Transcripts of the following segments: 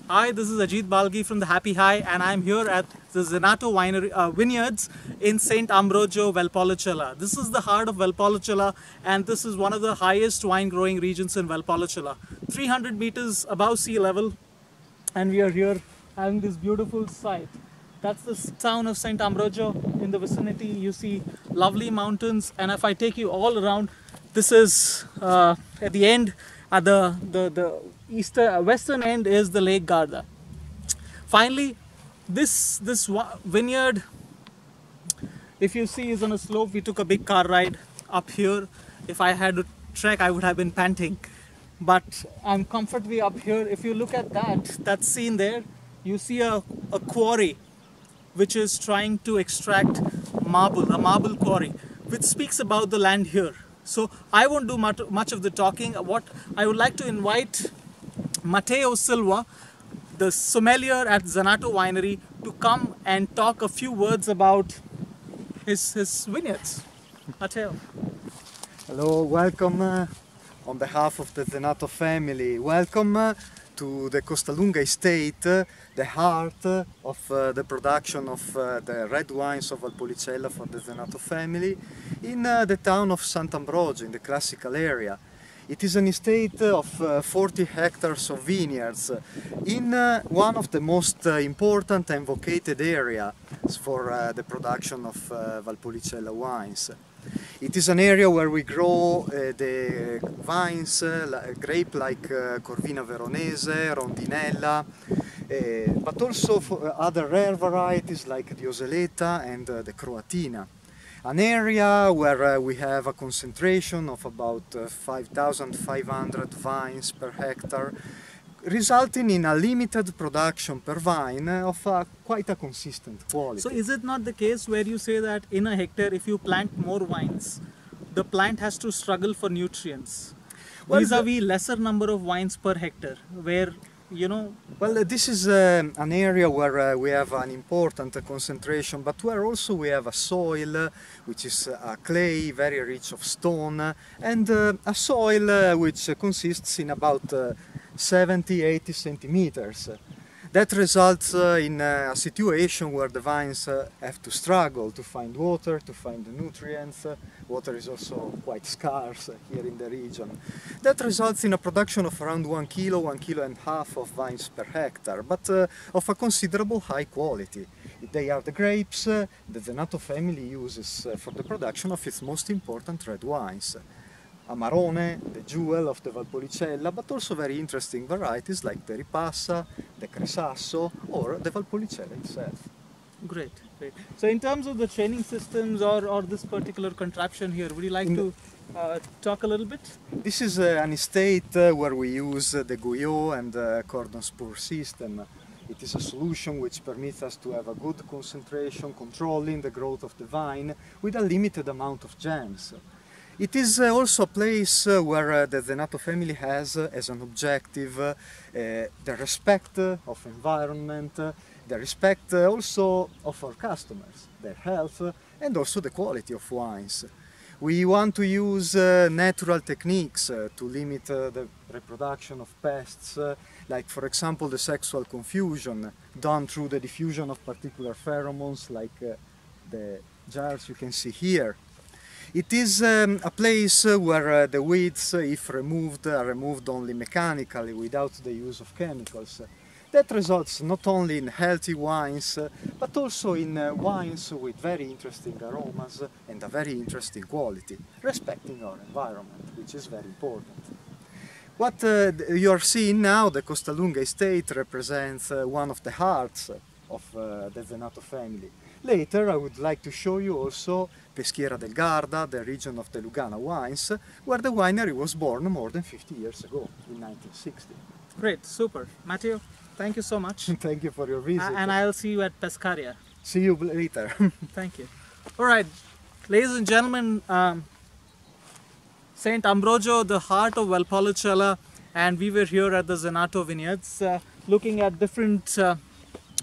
Hi, this is Ajit Balgi from the Happy High, and I'm here at the Zenato Vineyards in St. Ambrogio, Valpolicella. This is the heart of Valpolicella, and this is one of the highest wine growing regions in Valpolicella. 300 meters above sea level, and we are here having this beautiful sight. That's the town of St. Ambrogio. In the vicinity, you see lovely mountains, and if I take you all around, this is at the end, at the western end is the Lake Garda. Finally, this vineyard, if you see, is on a slope. We took a big car ride up here. If I had to trek, I would have been panting, but I'm comfortably up here. If you look at that scene there, you see a quarry which is trying to extract marble, a marble quarry, which speaks about the land here. So I won't do much of the talking. What I would like to invite Matteo Silva, the sommelier at Zenato Winery, to come and talk a few words about his vineyards. Matteo. Hello, welcome on behalf of the Zenato family. Welcome to the Costalunga estate, the heart of the production of the red wines of Valpolicella for the Zenato family in the town of Sant'Ambrogio, in the classical area. It is an estate of 40 hectares of vineyards in one of the most important and vocated areas for the production of Valpolicella wines. It is an area where we grow the vines, grape like Corvina Veronese, Rondinella, but also for other rare varieties like the Oseleta and the Croatina. An area where we have a concentration of about 5,500 vines per hectare, resulting in a limited production per vine of quite a consistent quality. So is it not the case where you say that in a hectare, if you plant more vines, the plant has to struggle for nutrients? Well, vis-a-vis lesser number of vines per hectare, where, you know... Well, this is an area where we have an important concentration, but where also we have a soil which is a clay, very rich of stone, and a soil which consists in about 70-80 centimeters. That results in a situation where the vines have to struggle to find water, to find the nutrients. Water is also quite scarce here in the region. That results in a production of around 1 kilo, 1.5 kilos of vines per hectare, but of a considerable high quality. They are the grapes the Zenato family uses for the production of its most important red wines. Amarone, the jewel of the Valpolicella, but also very interesting varieties like the Ripassa, the Cresasso, or the Valpolicella itself. Great, great. So in terms of the training systems or this particular contraption here, would you like to talk a little bit? This is an estate where we use the Guyot and the cordon spur system. It is a solution which permits us to have a good concentration, controlling the growth of the vine with a limited amount of gems. It is also a place where the Zenato family has as an objective the respect of environment, the respect also of our customers, their health, and also the quality of wines. We want to use natural techniques to limit the reproduction of pests, like for example the sexual confusion done through the diffusion of particular pheromones like the jars you can see here. It is a place where the weeds, if removed, are removed only mechanically without the use of chemicals. That results not only in healthy wines, but also in wines with very interesting aromas and a very interesting quality, respecting our environment, which is very important. What you are seeing now, the Costalunga estate, represents one of the hearts of the Zenato family. Later I would like to show you also Peschiera del Garda, the region of the Lugana wines, where the winery was born more than 50 years ago, in 1960. Great, super. Matteo, thank you so much. Thank you for your visit. And I'll see you at Pescaria. See you later. Thank you. All right, ladies and gentlemen, St. Ambrogio, the heart of Valpolicella, and we were here at the Zenato Vineyards looking at different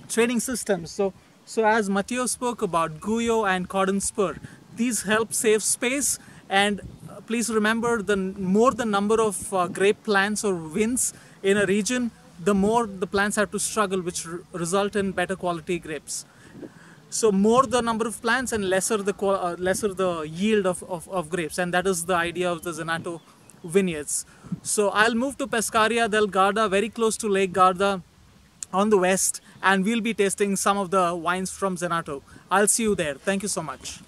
training systems. So as Matteo spoke about Guyot and cordon spur, these help save space, and please remember, the more the number of grape plants or vines in a region, the more the plants have to struggle, which result in better quality grapes. So more the number of plants and lesser the yield of grapes, and that is the idea of the Zenato vineyards. So I'll move to Pescaria del Garda, very close to Lake Garda on the west, and we'll be tasting some of the wines from Zenato. I'll see you there. Thank you so much.